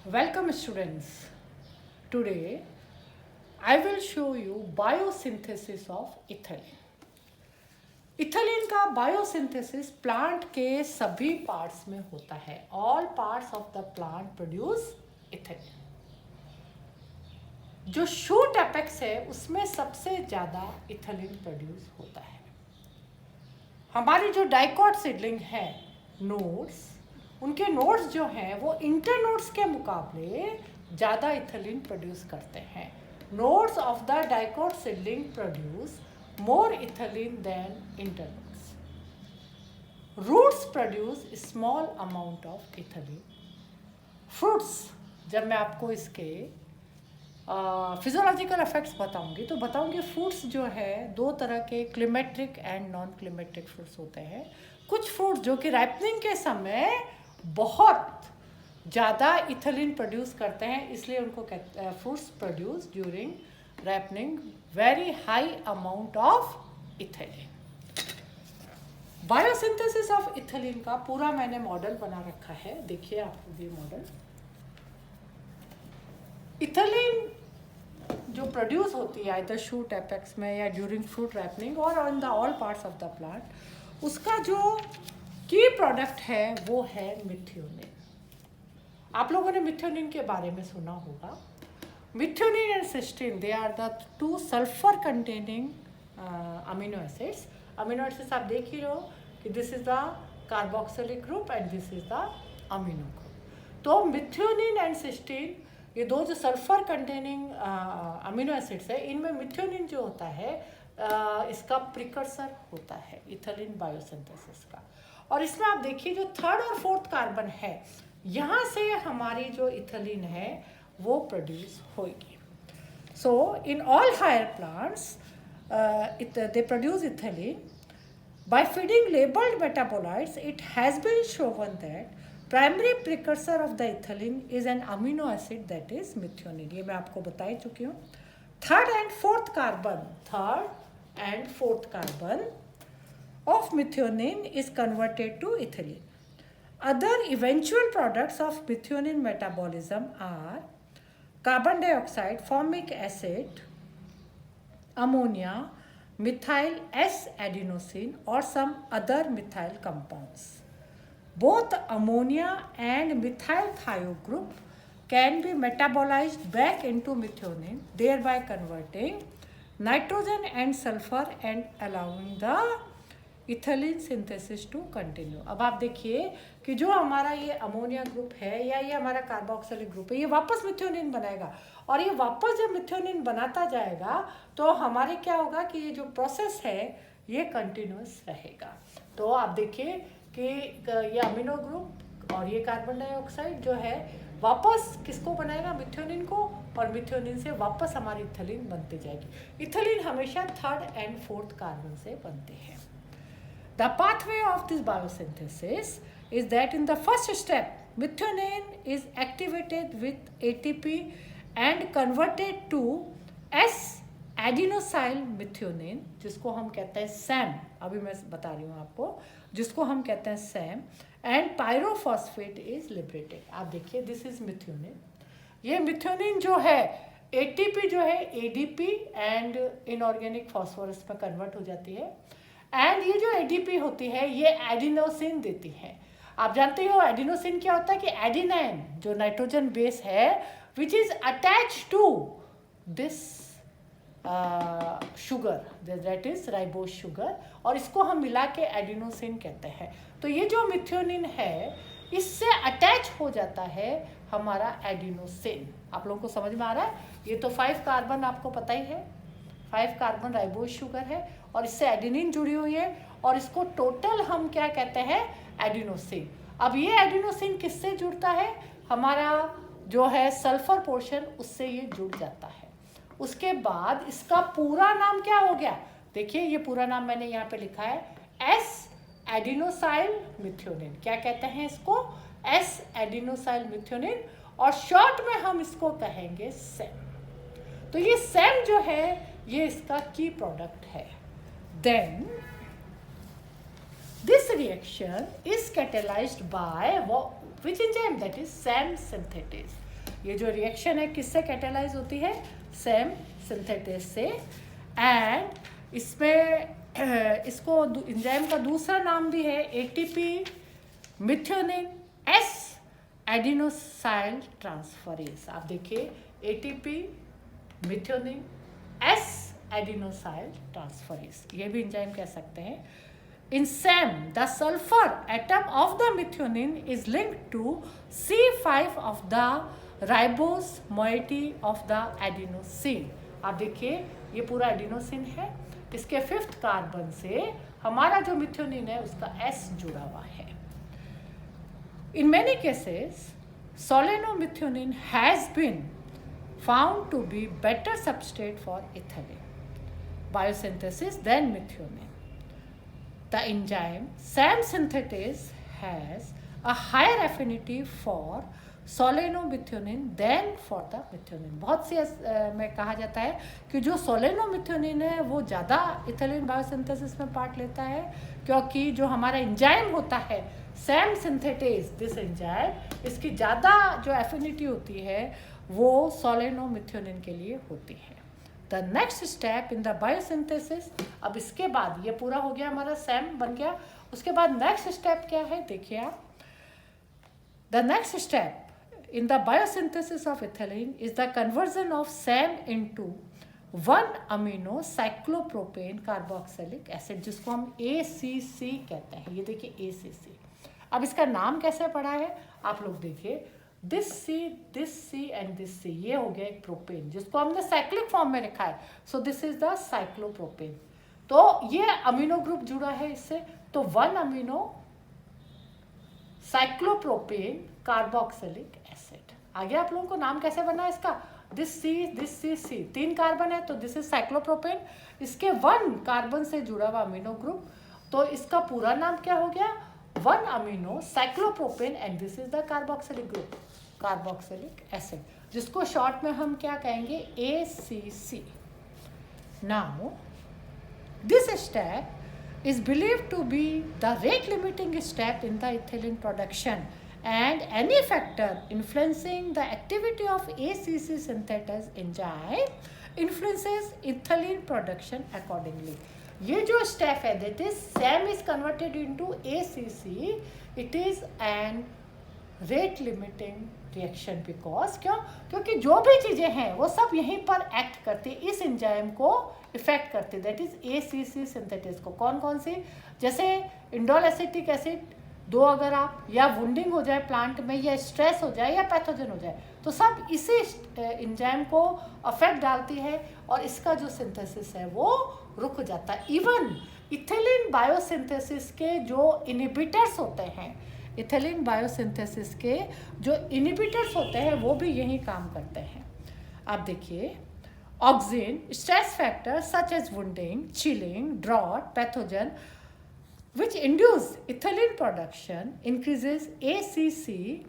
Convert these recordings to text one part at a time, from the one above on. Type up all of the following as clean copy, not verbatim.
Welcome students. Today I will show you biosynthesis of ethylene. इथलीन का biosynthesis plant के सभी parts में होता है. All parts of the plant produce ethylene. जो शूट एपेक्स है उसमें सबसे ज़्यादा इथलीन प्रोड्यूस होता है. हमारी जो डाइकॉट सीडलिंग है नोड्स, उनके नोड्स जो हैं वो इंटर नोड्स के मुकाबले ज़्यादा इथलीन प्रोड्यूस करते हैं. Nodes of the dicot seedling produce more ethylene than internodes. Roots produce small amount of ethylene. Fruits, जब मैं आपको इसके फिजियोलॉजिकल इफेक्ट्स बताऊंगी तो बताऊंगी फ्रूट्स जो है दो तरह के क्लिमेट्रिक एंड नॉन क्लिमेट्रिक फ्रूट्स होते हैं. कुछ फ्रूट्स जो कि राइपनिंग के समय बहुत ज़्यादा इथलीन प्रोड्यूस करते हैं, इसलिए उनको fruits produce during ripening very high amount of ethylene. Biosynthesis of ethylene का पूरा मैंने मॉडल बना रखा है. देखिए आप ये मॉडल. इथलीन जो प्रोड्यूस होती है आइदर शूट एपेक्स में या ड्यूरिंग फ्रूट रैपनिंग और on the all parts of the plant, उसका जो की प्रोडक्ट है वो है मिथ्योनिन. आप लोगों ने मिथ्योनिन के बारे में सुना होगा. Methionine and cysteine, they are the two sulfur containing amino acids. Amino acids आप देख ही रहे हो कि this is the carboxylic group and this is the amino group. तो methionine and cysteine ये दो जो सल्फर कंटेनिंग अमीनो एसिड्स है, इनमें मिथ्योनिन जो होता है इसका प्रिकर्सर होता है इथलीन बायोसिंथेसिस का. और इसमें आप देखिए जो थर्ड और फोर्थ कार्बन है, यहाँ से हमारी जो इथलीन है वो प्रोड्यूस होगी. So in all higher plants they produce ethylene by feeding labelled metabolites. It has been shown that primary precursor of the ethylene is an amino acid that is methionine. ये मैं आपको बता ही चुकी हूँ. Third and fourth carbon of methionine is converted to ethylene. Other eventual products of methionine metabolism are carbon dioxide, formic acid, ammonia, methyl S-adenosine or some other methyl compounds. Both ammonia and methyl thiol group can be metabolized back into methionine, thereby converting nitrogen and sulfur and allowing the ethylene synthesis to continue. अब आप देखिए कि जो हमारा ये ammonia group है या ये हमारा कार्बोक्सिलिक ग्रुप है, ये वापस मिथ्योनिन बनाएगा और ये वापस जब मिथ्योनिन बनाता जाएगा तो हमारे क्या होगा कि ये जो प्रोसेस है ये कंटिन्यूस रहेगा. तो आप देखिए कि ये अमीनो ग्रुप और ये कार्बन डाइऑक्साइड जो है वापस किसको बनाएगा, मिथ्योनिन को, और मिथ्योनिन से वापस हमारी इथलीन बनती जाएगी. इथलीन हमेशा थर्ड एंड फोर्थ कार्बन से बनते हैं. The pathway of this biosynthesis is that in the first step, methionine is activated with ATP and converted to S-adenosyl methionine, जिसको हम कहते हैं SAM. अभी मैं बता रही हूँ आपको, जिसको हम कहते हैं SAM, and pyrophosphate is liberated. आप देखिए this is methionine. ये मिथ्योनिन जो है ATP जो है ADP and inorganic phosphorus में कन्वर्ट हो जाती है. एंड ये जो एडीपी होती है ये एडिनोसिन देती है. आप जानते हो एडिनोसिन क्या होता है कि एडिनाइन जो नाइट्रोजन बेस है which is attach to this sugar that is ribose sugar, और इसको हम मिला के एडिनोसिन कहते हैं. तो ये जो मिथ्योनिन है इससे अटैच हो जाता है हमारा एडिनोसिन. आप लोगों को समझ में आ रहा है. ये तो 5 कार्बन आपको पता ही है, 5 कार्बन राइबोज शुगर है और इससे एडिनिन जुड़ी हुई है और इसको टोटल हम क्या कहते हैं, एडिनोसिन. अब ये एडिनोसिन किससे जुड़ता है, हमारा जो है सल्फर पोर्शन उससे ये जुड़ जाता है. उसके बाद इसका पूरा नाम क्या हो गया, देखिए ये पूरा नाम मैंने यहाँ पे लिखा है एस एडिनोसाइल मिथ्योनिन. क्या कहते हैं इसको, एस एडिनोसाइल मिथ्योनिन, और शॉर्ट में हम इसको कहेंगे सैम. तो ये सैम जो है ये इसका की प्रोडक्ट है. Then this reaction is catalyzed by which enzyme, that is SAM synthetase. ये जो रिएक्शन है किससे कैटेलाइज होती है, सैम सिंथेटेज से। एंड इसमें इसको एंजाइम का दूसरा नाम भी है ATP methionine S adenosyl transferase. आप देखिए ATP methionine S adenosyl transferase, ये भी एंजाइम कह सकते हैं। In SAM, the sulfur atom of the methionine is linked to C5 of the ribose moiety of the adenosine। आप देखिए ये पूरा एडिनोसिन है, इसके 5th कार्बन से हमारा जो मिथ्योनिन है उसका S जुड़ा हुआ है। In many cases, solenomethionine has been found to be better substrate for ethylene biosynthesis than methionine। The enzyme SAM synthetase has a higher affinity for solenomethionine than for the methionine। बहुत सी में कहा जाता है कि जो solenomethionine है वो ज़्यादा इथिलीन बायोसिंथेसिस में पार्ट लेता है, क्योंकि जो हमारा एंजाइम होता है SAM synthetase, दिस एंजाइम, इसकी ज़्यादा जो एफिनिटी होती है वो solenomethionine के लिए होती है। The next step in the biosynthesis, अब इसके बाद ये पूरा हो गया हमारा सैम बन गया, उसके बाद नेक्स्ट स्टेप क्या है देखिए आप। The next step in the biosynthesis of ethylene is the conversion of SAM into 1-amino cyclopropane carboxylic acid, जिसको हम ACC कहते हैं। ये देखिए ACC। अब इसका नाम कैसे पड़ा है आप लोग देखिए, दिस सी एंड दिस सी, ये हो गया एक प्रोपेन जिसको हमने साइक्लिक फॉर्म में रखा है। So this is the cyclopropane. तो ये अमीनो ग्रुप जुड़ा है इससे, तो 1-amino साइक्लोप्रोपेन कार्बोक्सिलिक एसिड। आगे आप लोगों को नाम कैसे बना है इसका, दिस सी 3 कार्बन है तो दिस इज साइक्लोप्रोपेन, इसके 1 कार्बन से जुड़ा हुआ अमीनो ग्रुप, तो इसका पूरा नाम क्या हो गया, 1-amino cyclopropane, and this is the carboxylic group, carboxylic acid, जिसको शॉर्ट में हम क्या कहेंगे ACC। Now this step is believed to be the rate limiting step in the ethylene production, and any factor influencing the activity of ACC synthetase enzyme influences ethylene production accordingly। ये जो step है that is SAM is converted into ACC, it is an rate limiting reaction because क्योंकि जो भी चीज़ें हैं वो सब यहीं पर एक्ट करती, इस एंजाइम को इफेक्ट करती, दैट इज ACC सिंथेटेज को। कौन कौन सी, जैसे इंडोल एसिटिक एसिड 2 अगर आप या वुंडिंग हो जाए प्लांट में, या स्ट्रेस हो जाए या पैथोजन हो जाए, तो सब इसी एंजाइम को अफेक्ट डालती है और इसका जो सिंथेसिस है वो रुक जाता है। इवन इथिलीन बायोसिंथेसिस के जो इनिबिटर्स होते हैं, इथिलीन बायोसिंथेसिस के जो इनिबिटर्स होते हैं वो भी यही काम करते हैं। आप देखिए auxin, stress factor such as wounding, chilling, drought, pathogen which induce ethylene production increases ACC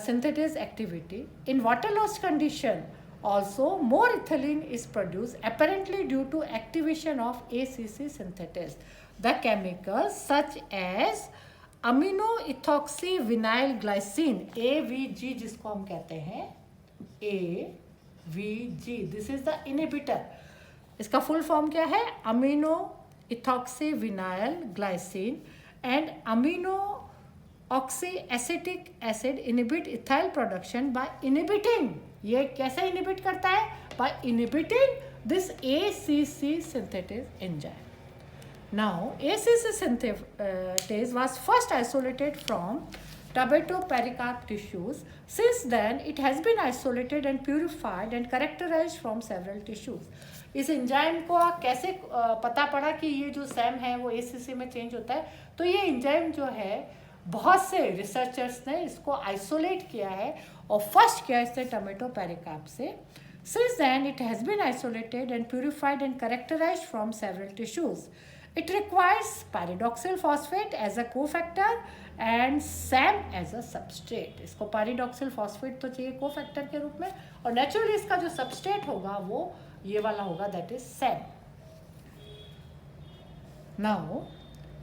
synthetase activity. In water-logged condition also more ethylene is produced apparently due to activation of ACC synthetase. The chemicals such as amino ethoxy vinyl glycine AVG, जिसको हम कहते हैं AVG, this is the inhibitor। इसका full form क्या है, amino ethoxy vinyl glycine and amino oxyacetic acid inhibit ethyl production by inhibiting, ये कैसे inhibit करता है, by inhibiting this ACC synthetase enzyme। Now ACC synthetase was first isolated from tomato pericarp tissues. Since then it has been isolated and purified and characterized from several tissues। इस enzyme को कैसे पता पड़ा कि ये जो सैम है वो ACC में चेंज होता है, तो ये एंजाइम जो है बहुत से रिसर्चर्स ने इसको आइसोलेट किया है और फर्स्ट किया इसने टोमेटो पेरिकार्प से। Since then it has been isolated and purified and characterized from several tissues। It requires pyridoxal phosphate as a cofactor and SAM as a substrate। इसको pyridoxal phosphate तो चाहिए cofactor के रूप में, और नेचुरली इसका जो सबस्ट्रेट होगा वो ये वाला होगा, that is SAM। Now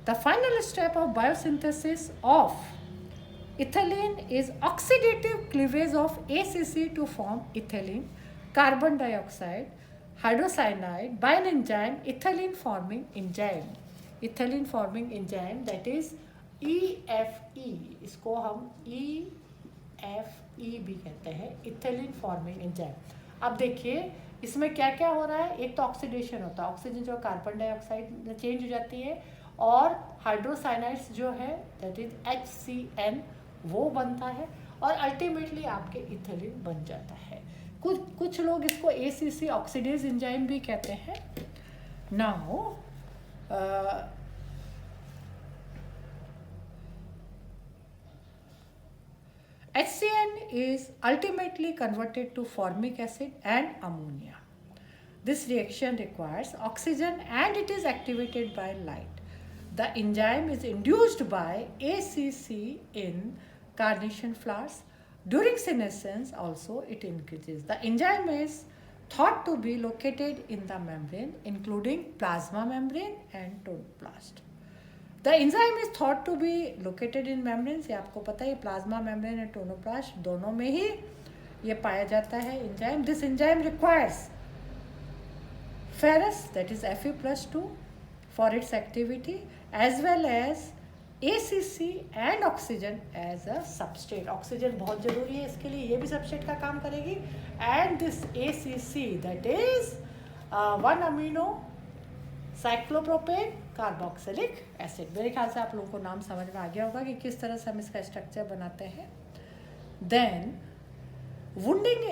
the final step of biosynthesis of Ethylene is oxidative cleavage of ACC to form ethylene, carbon dioxide, hydrocyanide by an enzyme, ethylene forming enzyme. Ethylene forming enzyme, that is EFE. इसको हम EFE भी कहते हैं, ethylene forming enzyme. अब देखिए इसमें क्या क्या हो रहा है. एक तो ऑक्सीडेशन होता है, ऑक्सीजन जो कार्बन डाइऑक्साइड में चेंज हो जाती है, और हाइड्रोसाइनाइड्स जो है दैट इज HCN वो बनता है, और अल्टीमेटली आपके इथेलिन बन जाता है. कुछ लोग इसको ACC ऑक्सीडेज एंजाइम भी कहते हैं. Now HCN is ultimately converted to formic acid and ammonia. This reaction requires oxygen and it is activated by light. The enzyme is induced by ACC in carnation flowers. During senescence also it increases. The enzyme is thought to be located in the membrane including plasma membrane and tonoplast. The enzyme is thought to be located in membranes. ये आपको पता है, plasma membrane और tonoplast दोनों में ही ये पाया जाता है enzyme. This enzyme requires ferrous, that is Fe+2 for its activity, as well as ACC and oxygen as a substrate. Oxygen बहुत ज़रूरी है इसके लिए, ये भी सबस्ट्रेट का काम करेगी. And this ACC, that is 1-amino cyclopropane carboxylic acid. मेरे ख्याल से आप लोगों को नाम समझ में आ गया होगा कि किस तरह से हम इसका स्ट्रक्चर बनाते हैं. Then wounding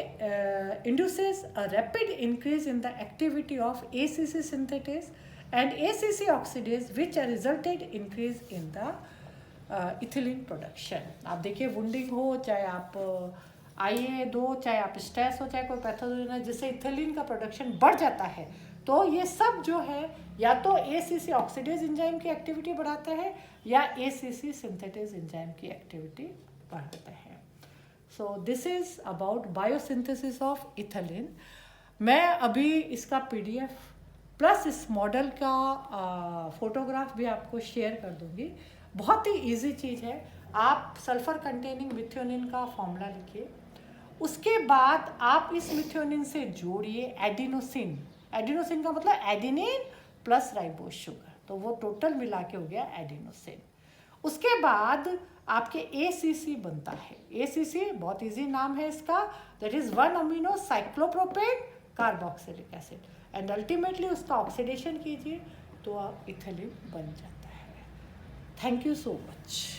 induces a rapid increase in the activity of ACC synthetase and ACC oxidase, which are resulted increase in the ethylene production. आप देखिए wounding हो, चाहे आप IA दो, चाहे आप स्ट्रेस हो, चाहे कोई पैथोजन है जिससे इथिलीन का प्रोडक्शन बढ़ जाता है, तो ये सब जो है या तो ACC ऑक्सीडेज एंजाइम की एक्टिविटी बढ़ाता है या ACC सिंथेटेज एंजाइम की एक्टिविटी बढ़ाता है. So this is about biosynthesis of ethylene. मैं अभी इसका PDF प्लस इस मॉडल का फोटोग्राफ भी आपको शेयर कर दूंगी. बहुत ही इजी चीज़ है. आप सल्फर कंटेनिंग मिथ्योनिन का फॉर्मूला लिखिए, उसके बाद आप इस मिथ्योनिन से जोड़िए एडिनोसिन. एडिनोसिन का मतलब एडिनिन प्लस राइबोस शुगर, तो वो टोटल मिला के हो गया एडिनोसिन. उसके बाद आपके ACC बनता है. ACC बहुत इजी नाम है इसका, that is 1-amino cyclopropane carboxylic acid, and ultimately उसका ऑक्सीडेशन कीजिए तो इथिलीन बन जाता है. Thank you so much.